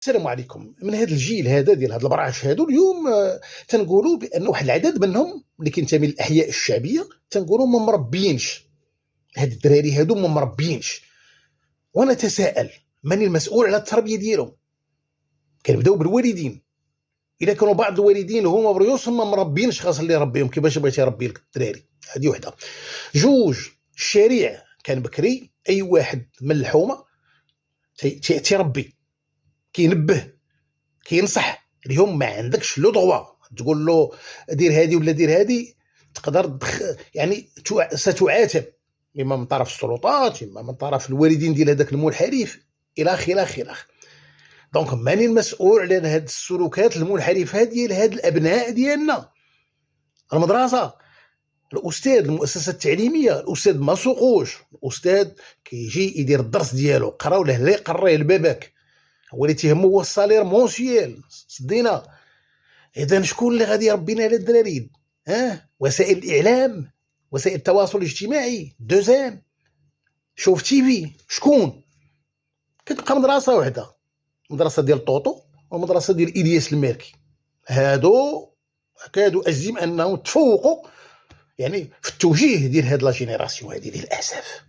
السلام عليكم. من هذا الجيل هذا ديال هاد البراعش هادو اليوم تنقولوا بان واحد العدد منهم اللي كينتمي للاحياء الشعبيه تنقولوا ما مربيينش. هاد الدراري هادو ما مربيينش، وانا تساءل من المسؤول على التربيه ديالهم؟ كنبداو بالوالدين. الا كانوا بعض الوالدين هما بريوسهم ما مربيينش، خاص اللي يربيهم كيفاش بغيتي يربي لك الدراري. هذه وحده. جوج، الشريعه كان بكري اي واحد من الحومه تيربي، كينبه، كينصح. اليوم ما عندكش لو دغوا تقول له دير هذه ولا دير هذه، تقدر يعني ستعاتب، اما من طرف السلطات اما من طرف الوالدين ديال هذاك المنحرف الى اخره الى اخره. دونك من المسؤول على هذه السلوكات المنحرفه ديال هاد الابناء ديالنا؟ المدرسه، الاستاذ، المؤسسه التعليميه. الاستاذ ما سوقوش، الاستاذ كيجي يدير الدرس ديالو، قراو له اللي يقريه لباباك، هو اللي تيهمو هو الصالير مونسيال. صدينا. اذا شكون اللي غادي يربينا على الدراري؟ وسائل الاعلام، وسائل التواصل الاجتماعي، دوزام، شوف تيفي. شكون؟ كتبقى مدرسه وحده، مدرسه ديال طوطو ومدرسه ديال الياس المالكي. هادو كادوا اجزم انهم تفوقوا يعني في التوجيه ديال هاد لا جينيراسيون هذه للاسف.